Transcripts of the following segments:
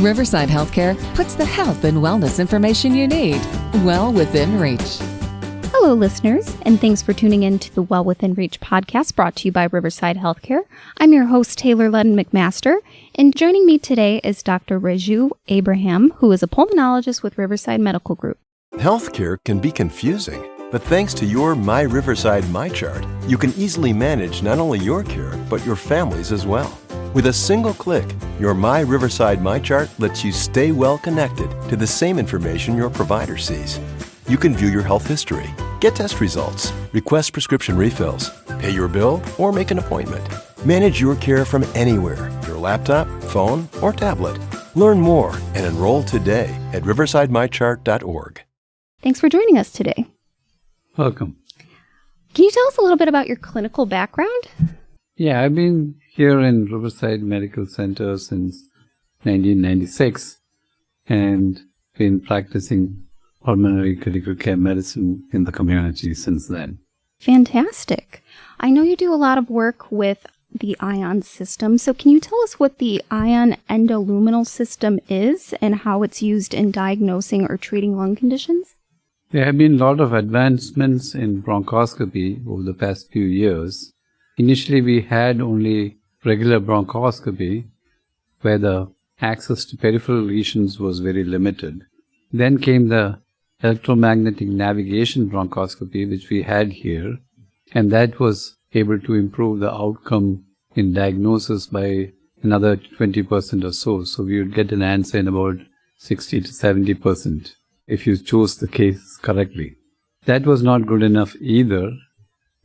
Riverside Healthcare puts the health and wellness information you need well within reach. Hello, listeners, and thanks for tuning in to the Well Within Reach podcast brought to you by Riverside Healthcare. I'm your host, Taylor Ludden McMaster, and joining me today is Dr. Raju Abraham, who is a pulmonologist with Riverside Medical Group. Healthcare can be confusing, but thanks to your My Riverside MyChart, you can easily manage not only your care, but your family's as well. With a single click, your My Riverside MyChart lets you stay well connected to the same information your provider sees. You can view your health history, get test results, request prescription refills, pay your bill, or make an appointment. Manage your care from anywhere, your laptop, phone, or tablet. Learn more and enroll today at riversidemychart.org. Thanks for joining us today. Welcome. Can you tell us a little bit about your clinical background? Yeah, I've been here in Riverside Medical Center since 1996 and been practicing pulmonary critical care medicine in the community since then. Fantastic. I know you do a lot of work with the ION system, so can you tell us what the ION Endoluminal system is and how it's used in diagnosing or treating lung conditions? There have been a lot of advancements in bronchoscopy over the past few years. Initially, we had only regular bronchoscopy, where the access to peripheral lesions was very limited. Then came the electromagnetic navigation bronchoscopy, which we had here, and that was able to improve the outcome in diagnosis by another 20% or so. So we would get an answer in about 60 to 70% if you chose the case correctly. That was not good enough either.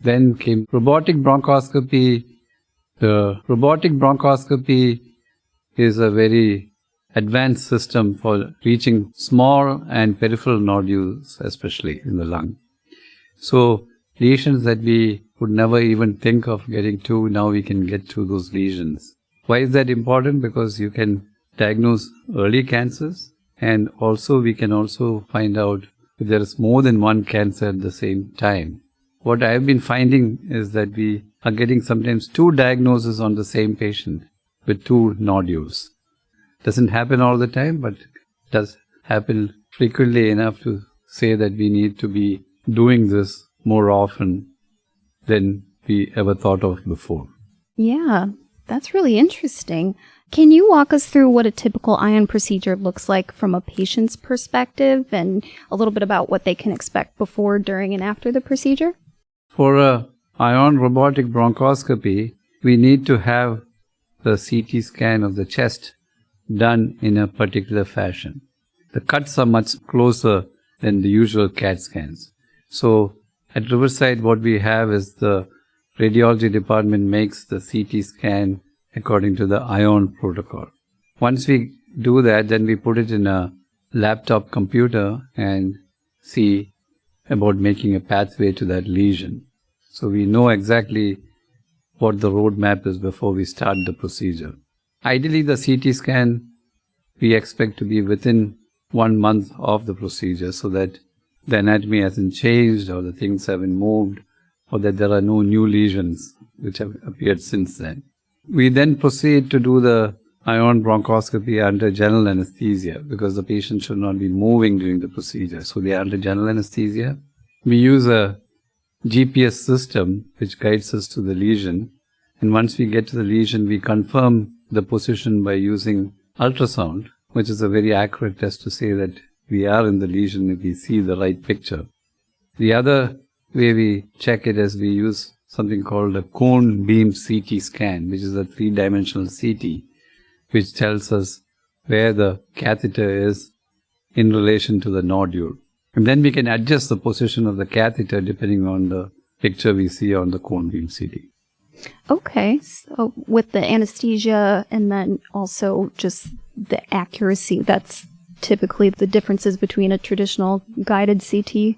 Then came robotic bronchoscopy. The robotic bronchoscopy is a very advanced system for reaching small and peripheral nodules, especially in the lung. So lesions that we would never even think of getting to, now we can get to those lesions. Why is that important? Because you can diagnose early cancers, and also we can also find out if there is more than one cancer at the same time. What I have been finding is that we are getting sometimes two diagnoses on the same patient with two nodules. Doesn't happen all the time, but does happen frequently enough to say that we need to be doing this more often than we ever thought of before. Yeah, that's really interesting. Can you walk us through what a typical ION procedure looks like from a patient's perspective and a little bit about what they can expect before, during, and after the procedure? For a ION robotic bronchoscopy, we need to have the CT scan of the chest done in a particular fashion. The cuts are much closer than the usual CAT scans. So at Riverside, what we have is the radiology department makes the CT scan according to the ION protocol. Once we do that, then we put it in a laptop computer and see about making a pathway to that lesion. So we know exactly what the roadmap is before we start the procedure. Ideally, the CT scan we expect to be within 1 month of the procedure so that the anatomy hasn't changed or the things haven't moved or that there are no new lesions which have appeared since then. We then proceed to do the ION bronchoscopy under general anesthesia because the patient should not be moving during the procedure. So they are under general anesthesia. We use a GPS system which guides us to the lesion. And once we get to the lesion, we confirm the position by using ultrasound, which is a very accurate test to say that we are in the lesion if we see the right picture. The other way we check it is we use something called a cone beam CT scan, which is a 3-dimensional CT, which tells us where the catheter is in relation to the nodule. And then we can adjust the position of the catheter depending on the picture we see on the cone beam CT. Okay, so with the anesthesia and then also just the accuracy, that's typically the differences between a traditional guided CT?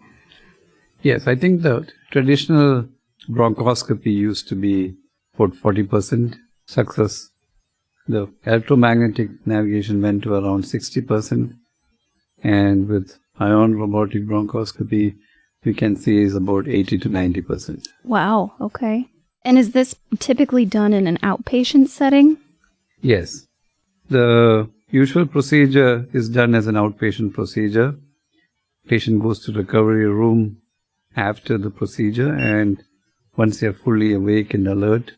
Yes, I think the traditional bronchoscopy used to be about 40% success. The electromagnetic navigation went to around 60%, and with ION robotic bronchoscopy, we can see is about 80 to 90%. Wow, okay. And is this typically done in an outpatient setting? Yes. The usual procedure is done as an outpatient procedure. Patient goes to recovery room after the procedure, and once they are fully awake and alert,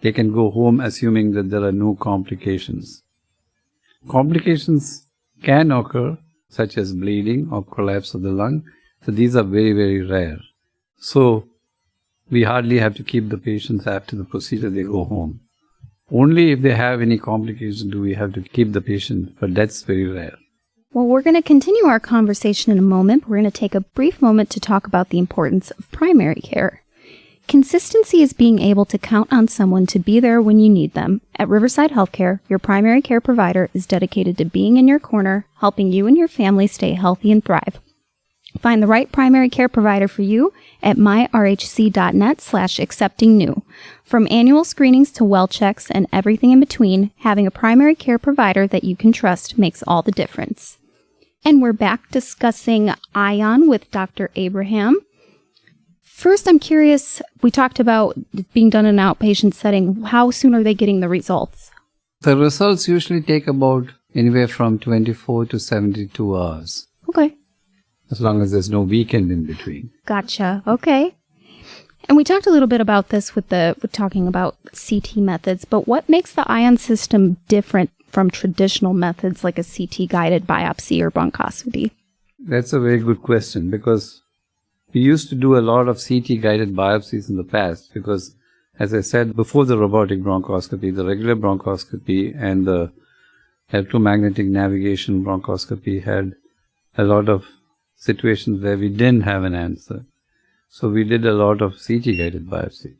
they can go home assuming that there are no complications. Complications can occur, such as bleeding or collapse of the lung. So these are very, very rare. So we hardly have to keep the patients after the procedure, they go home. Only if they have any complications do we have to keep the patient, but that's very rare. Well, we're going to continue our conversation in a moment. We're going to take a brief moment to talk about the importance of primary care. Consistency is being able to count on someone to be there when you need them. At Riverside Healthcare, your primary care provider is dedicated to being in your corner, helping you and your family stay healthy and thrive. Find the right primary care provider for you at myrhc.net/accepting-new. From annual screenings to well checks and everything in between, having a primary care provider that you can trust makes all the difference. And we're back discussing ION with Dr. Abraham. First, I'm curious, we talked about it being done in an outpatient setting. How soon are they getting the results? The results usually take about anywhere from 24 to 72 hours. Okay. As long as there's no weekend in between. Gotcha. Okay. And we talked a little bit about this with talking about CT methods, but what makes the ION system different from traditional methods like a CT-guided biopsy or bronchoscopy? That's a very good question, because we used to do a lot of CT-guided biopsies in the past because, as I said, before the robotic bronchoscopy, the regular bronchoscopy and the electromagnetic navigation bronchoscopy had a lot of situations where we didn't have an answer. So we did a lot of CT-guided biopsy.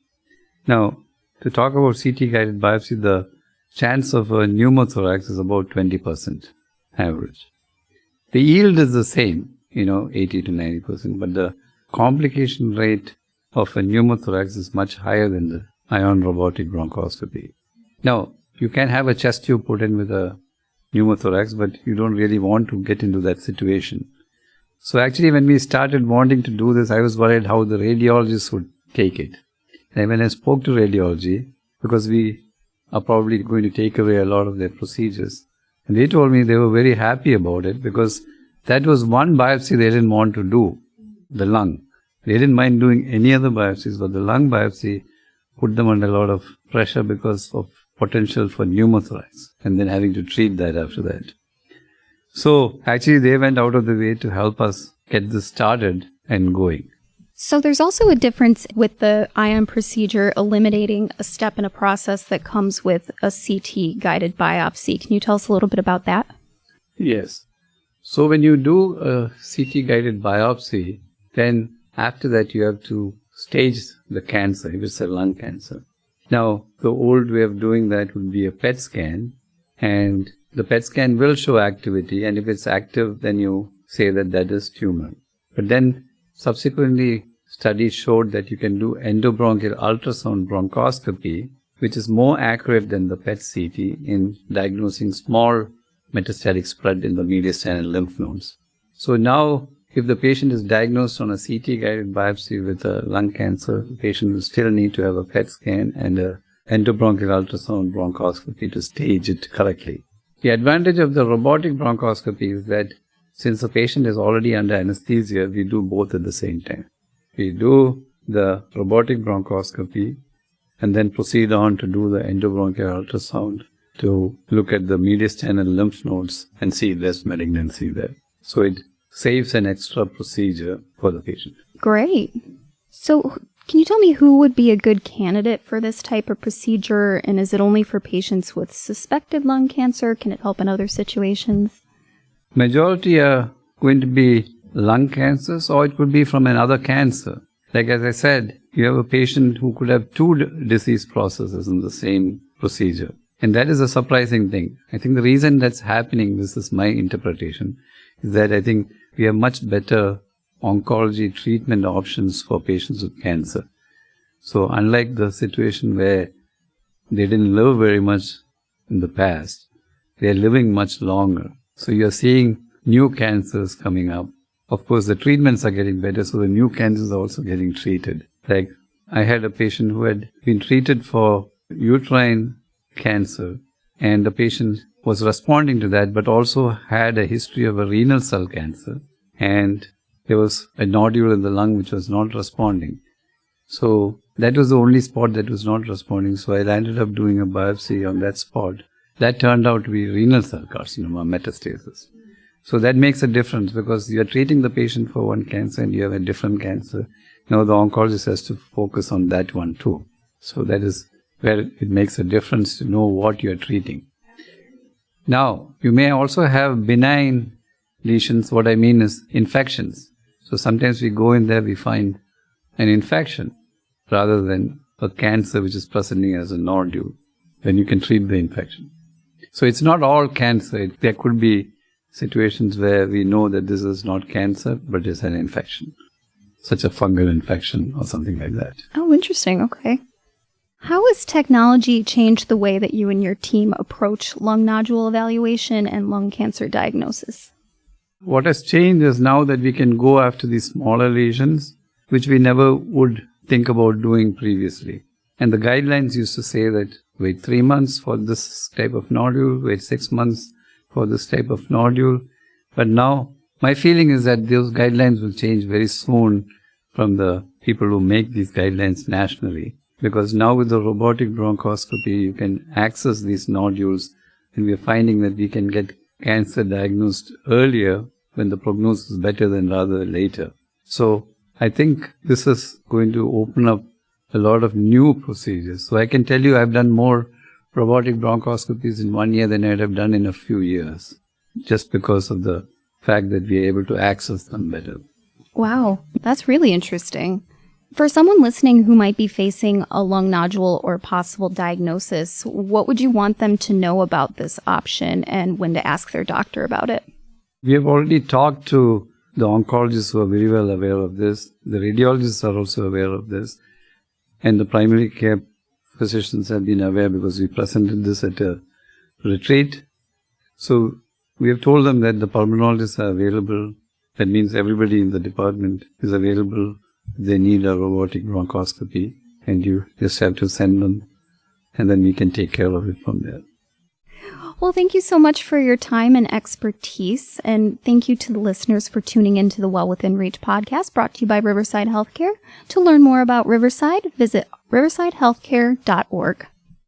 Now, to talk about CT-guided biopsy, the chance of a pneumothorax is about 20% average. The yield is the same, 80 to 90%, but the complication rate of a pneumothorax is much higher than the ion robotic bronchoscopy. Now, you can have a chest tube put in with a pneumothorax, but you don't really want to get into that situation. So actually, when we started wanting to do this, I was worried how the radiologists would take it. And when I spoke to radiology, because we are probably going to take away a lot of their procedures, and they told me they were very happy about it because that was one biopsy they didn't want to do, the lung. They didn't mind doing any other biopsies, but the lung biopsy put them under a lot of pressure because of potential for pneumothorax and then having to treat that after that. So actually they went out of the way to help us get this started and going. So there's also a difference with the ION procedure eliminating a step in a process that comes with a CT-guided biopsy. Can you tell us a little bit about that? Yes. So when you do a CT-guided biopsy, then after that you have to stage the cancer, if it's a lung cancer. Now, the old way of doing that would be a PET scan, and the PET scan will show activity, and if it's active, then you say that that is tumor. But then subsequently, studies showed that you can do endobronchial ultrasound bronchoscopy, which is more accurate than the PET CT in diagnosing small metastatic spread in the mediastinal lymph nodes. So now, if the patient is diagnosed on a CT-guided biopsy with a lung cancer, the patient will still need to have a PET scan and an endobronchial ultrasound bronchoscopy to stage it correctly. The advantage of the robotic bronchoscopy is that since the patient is already under anesthesia, we do both at the same time. We do the robotic bronchoscopy and then proceed on to do the endobronchial ultrasound to look at the mediastinal lymph nodes and see if there's malignancy there. So it saves an extra procedure for the patient. Great. So can you tell me who would be a good candidate for this type of procedure, and is it only for patients with suspected lung cancer? Can it help in other situations? Majority are going to be lung cancers, or it could be from another cancer. Like as I said, you have a patient who could have two disease processes in the same procedure. And that is a surprising thing. I think the reason that's happening, this is my interpretation, is that I think we have much better oncology treatment options for patients with cancer. So unlike the situation where they didn't live very much in the past, they're living much longer. So you're seeing new cancers coming up. Of course, the treatments are getting better, so the new cancers are also getting treated. Like I had a patient who had been treated for uterine cancer, and the patient was responding to that, but also had a history of a renal cell cancer. And there was a nodule in the lung which was not responding. So that was the only spot that was not responding. So I ended up doing a biopsy on that spot. That turned out to be renal cell carcinoma metastasis. So that makes a difference because you are treating the patient for one cancer and you have a different cancer. Now the oncologist has to focus on that one too. So that is where it makes a difference to know what you are treating. Now, you may also have benign lesions. What I mean is infections. So sometimes we go in there, we find an infection rather than a cancer which is presenting as a nodule. Then you can treat the infection. So it's not all cancer. There could be situations where we know that this is not cancer, but it's an infection, such a fungal infection or something like that. Oh, interesting. Okay. How has technology changed the way that you and your team approach lung nodule evaluation and lung cancer diagnosis? What has changed is now that we can go after these smaller lesions, which we never would think about doing previously. And the guidelines used to say that wait 3 months for this type of nodule, wait 6 months for this type of nodule. But now my feeling is that those guidelines will change very soon from the people who make these guidelines nationally. Because now with the robotic bronchoscopy, you can access these nodules, and we are finding that we can get cancer diagnosed earlier when the prognosis is better than rather later. So I think this is going to open up a lot of new procedures. So I can tell you I've done more robotic bronchoscopies in 1 year than I'd have done in a few years, just because of the fact that we are able to access them better. Wow, that's really interesting. For someone listening who might be facing a lung nodule or possible diagnosis, what would you want them to know about this option and when to ask their doctor about it? We have already talked to the oncologists who are very well aware of this. The radiologists are also aware of this. And the primary care physicians have been aware because we presented this at a retreat. So we have told them that the pulmonologists are available. That means everybody in the department is available. They need a robotic bronchoscopy, and you just have to send them, and then we can take care of it from there. Well, thank you so much for your time and expertise, and thank you to the listeners for tuning into the Well Within Reach podcast brought to you by Riverside Healthcare. To learn more about Riverside, visit riversidehealthcare.org.